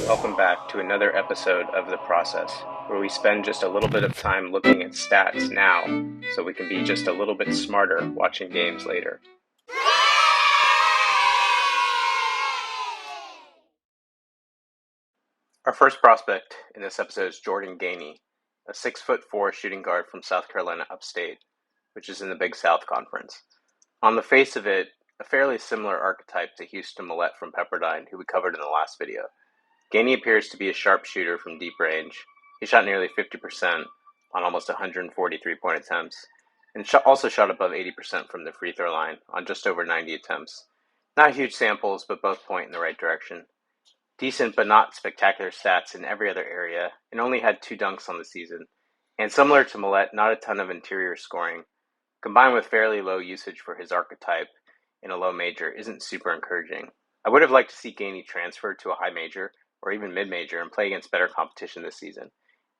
Welcome back to another episode of The Process, where we spend just a little bit of time looking at stats now so we can be just a little bit smarter watching games later. Our first prospect in this episode is Jordan Gainey, a 6'4" shooting guard from South Carolina upstate, which is in the Big South Conference. On the face of it, a fairly similar archetype to Houston Millette from Pepperdine, who we covered in the last video. Gainey appears to be a sharp shooter from deep range. He shot nearly 50% on almost 143 point attempts, and also shot above 80% from the free throw line on just over 90 attempts. Not huge samples, but both point in the right direction. Decent but not spectacular stats in every other area, and only had 2 dunks on the season. And similar to Millette, not a ton of interior scoring, combined with fairly low usage for his archetype in a low major, isn't super encouraging. I would have liked to see Gainey transfer to a high major, or even mid-major, and play against better competition this season.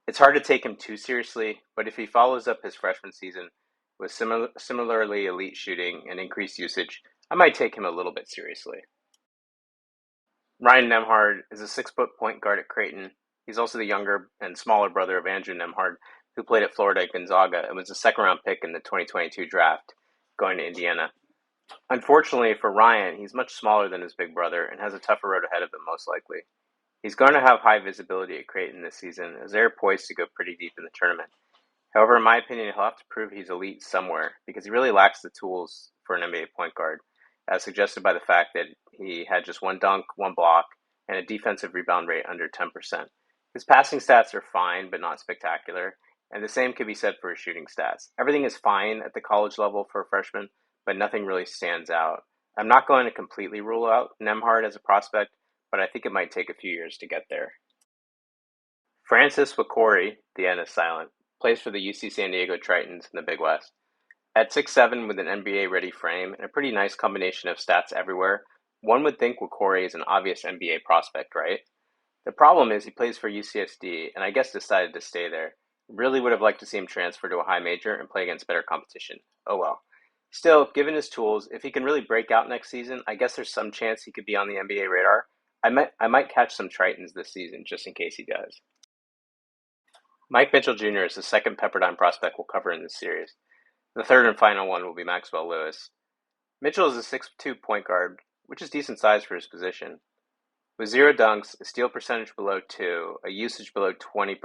It's hard to take him too seriously, but if he follows up his freshman season with similarly elite shooting and increased usage, I might take him a little bit seriously. Ryan Nembhard is a 6-foot point guard at Creighton. He's also the younger and smaller brother of Andrew Nembhard, who played at Florida Gonzaga and was a second-round pick in the 2022 draft, going to Indiana. Unfortunately for Ryan, he's much smaller than his big brother and has a tougher road ahead of him most likely. He's going to have high visibility at Creighton this season, as they're poised to go pretty deep in the tournament. However, in my opinion, he'll have to prove he's elite somewhere, because he really lacks the tools for an NBA point guard, as suggested by the fact that he had just 1 dunk, 1 block, and a defensive rebound rate under 10%. His passing stats are fine, but not spectacular, and the same could be said for his shooting stats. Everything is fine at the college level for a freshman, but nothing really stands out. I'm not going to completely rule out Nembhard as a prospect, but I think it might take a few years to get there. Francis Vaquari, the N is silent, plays for the UC San Diego Tritons in the Big West. At 6'7" with an NBA-ready frame and a pretty nice combination of stats everywhere, one would think Vaquari is an obvious NBA prospect, right? The problem is he plays for UCSD, and I guess decided to stay there. Really would have liked to see him transfer to a high major and play against better competition. Oh well. Still, given his tools, if he can really break out next season, I guess there's some chance he could be on the NBA radar. I might catch some Tritons this season, just in case he does. Mike Mitchell Jr. is the second Pepperdine prospect we'll cover in this series. The third and final one will be Maxwell Lewis. Mitchell is a 6'2" point guard, which is decent size for his position. With 0 dunks, a steal percentage below 2, a usage below 20%,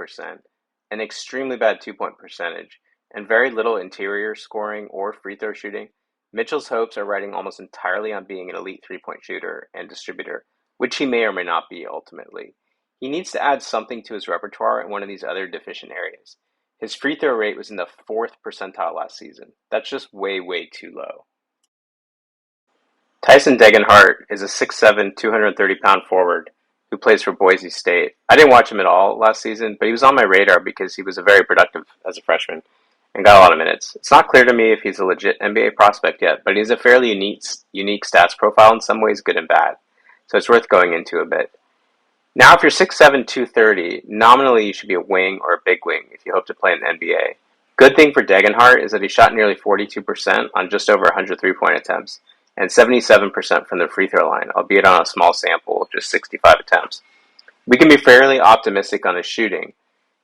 an extremely bad 2-point percentage, and very little interior scoring or free throw shooting, Mitchell's hopes are riding almost entirely on being an elite 3-point shooter and distributor, which he may or may not be ultimately. He needs to add something to his repertoire in one of these other deficient areas. His free throw rate was in the 4th percentile last season. That's just way, way too low. Tyson Degenhart is a 6'7", 230-pound forward who plays for Boise State. I didn't watch him at all last season, but he was on my radar because he was very productive as a freshman and got a lot of minutes. It's not clear to me if he's a legit NBA prospect yet, but he's a fairly unique stats profile, in some ways good and bad. So it's worth going into a bit. Now, if you're 6'7", 230, nominally you should be a wing or a big wing if you hope to play in the NBA. Good thing for Degenhart is that he shot nearly 42% on just over 100 3-point attempts, and 77% from the free throw line, albeit on a small sample of just 65 attempts. We can be fairly optimistic on his shooting.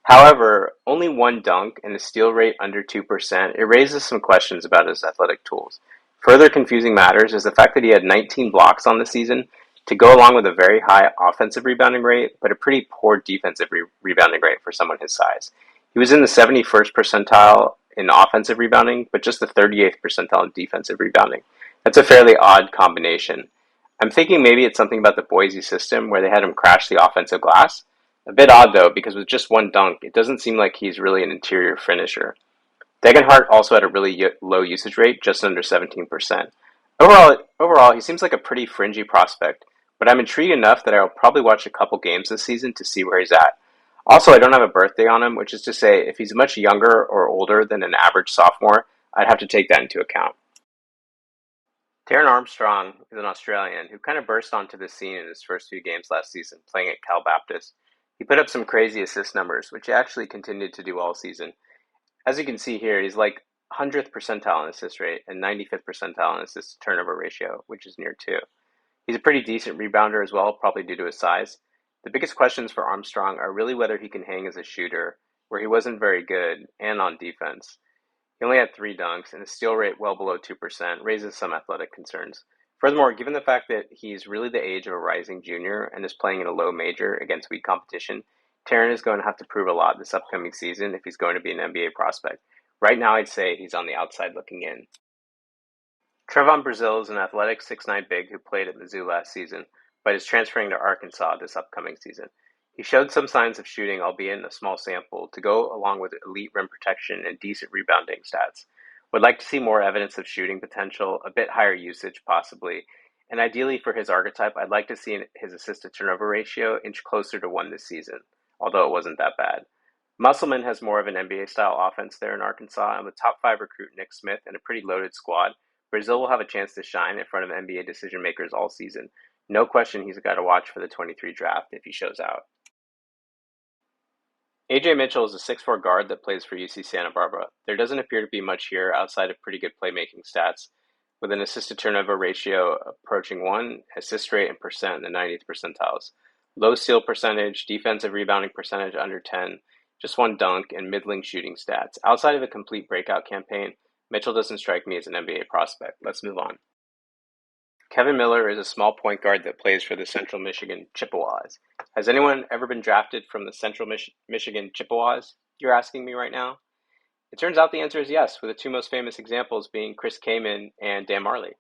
However, only 1 dunk and a steal rate under 2%, it raises some questions about his athletic tools. Further confusing matters is the fact that he had 19 blocks on the season, to go along with a very high offensive rebounding rate, but a pretty poor defensive rebounding rate for someone his size. He was in the 71st percentile in offensive rebounding, but just the 38th percentile in defensive rebounding. That's a fairly odd combination. I'm thinking maybe it's something about the Boise system where they had him crash the offensive glass. A bit odd though, because with just 1 dunk, it doesn't seem like he's really an interior finisher. Degenhart also had a really low usage rate, just under 17%. Overall, he seems like a pretty fringy prospect, but I'm intrigued enough that I'll probably watch a couple games this season to see where he's at. Also, I don't have a birthday on him, which is to say, if he's much younger or older than an average sophomore, I'd have to take that into account. Armstrong is an Australian who kind of burst onto the scene in his first few games last season, playing at Cal Baptist. He put up some crazy assist numbers, which he actually continued to do all season. As you can see here, he's like 100th percentile in assist rate and 95th percentile in assist to turnover ratio, which is near 2. He's a pretty decent rebounder as well, probably due to his size. The biggest questions for Armstrong are really whether he can hang as a shooter, where he wasn't very good, and on defense. He only had 3 dunks, and his steal rate well below 2% raises some athletic concerns. Furthermore, given the fact that he's really the age of a rising junior and is playing in a low major against weak competition, Taryn is going to have to prove a lot this upcoming season if he's going to be an NBA prospect. Right now, I'd say he's on the outside looking in. Trevon Brazile is an athletic 6'9" big who played at Mizzou last season, but is transferring to Arkansas this upcoming season. He showed some signs of shooting, albeit in a small sample, to go along with elite rim protection and decent rebounding stats. Would like to see more evidence of shooting potential, a bit higher usage possibly, and ideally for his archetype, I'd like to see his assist-to-turnover ratio inch closer to 1 this season, although it wasn't that bad. Musselman has more of an NBA-style offense there in Arkansas, and with top-5 recruit Nick Smith and a pretty loaded squad, Brazile will have a chance to shine in front of NBA decision-makers all season. No question he's a guy to watch for the 23 draft if he shows out. AJ Mitchell is a 6'4" guard that plays for UC Santa Barbara. There doesn't appear to be much here outside of pretty good playmaking stats, with an assist-to-turnover ratio approaching 1, assist rate and percent in the 90th percentiles. Low steal percentage, defensive rebounding percentage under 10, just 1 dunk, and middling shooting stats. Outside of a complete breakout campaign, Mitchell doesn't strike me as an NBA prospect. Let's move on. Kevin Miller is a small point guard that plays for the Central Michigan Chippewas. Has anyone ever been drafted from the Central Michigan Chippewas, you're asking me right now? It turns out the answer is yes, with the 2 most famous examples being Chris Kaman and Dan Marley.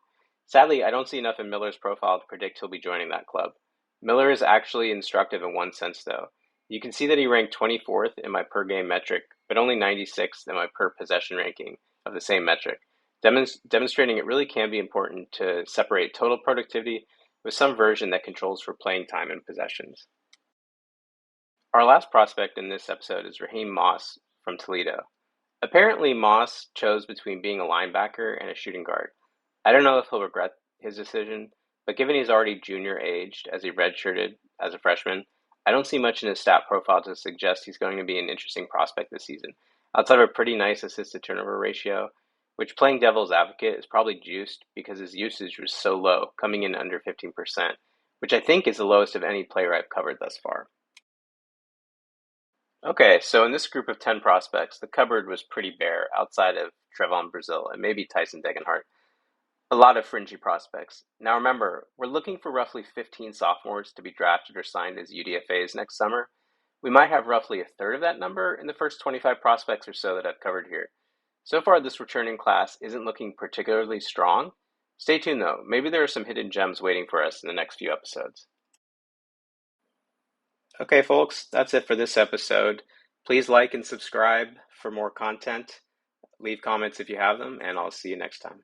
Sadly, I don't see enough in Miller's profile to predict he'll be joining that club. Miller is actually instructive in one sense, though. You can see that he ranked 24th in my per-game metric, but only 96th in my per-possession ranking of the same metric, demonstrating it really can be important to separate total productivity with some version that controls for playing time and possessions. Our last prospect in this episode is Raheem Moss from Toledo. Apparently, Moss chose between being a linebacker and a shooting guard. I don't know if he'll regret his decision, but given he's already junior aged as he redshirted as a freshman, I don't see much in his stat profile to suggest he's going to be an interesting prospect this season, outside of a pretty nice assist-to-turnover ratio, which, playing devil's advocate, is probably juiced because his usage was so low, coming in under 15%, which I think is the lowest of any player I've covered thus far. Okay, so in this group of 10 prospects, the cupboard was pretty bare outside of Trevon Brazile and maybe Tyson Degenhart. A lot of fringy prospects. Now remember, we're looking for roughly 15 sophomores to be drafted or signed as UDFAs next summer. We might have roughly a third of that number in the first 25 prospects or so that I've covered here. So far, this returning class isn't looking particularly strong. Stay tuned though, maybe there are some hidden gems waiting for us in the next few episodes. Okay folks, that's it for this episode. Please like and subscribe for more content. Leave comments if you have them, and I'll see you next time.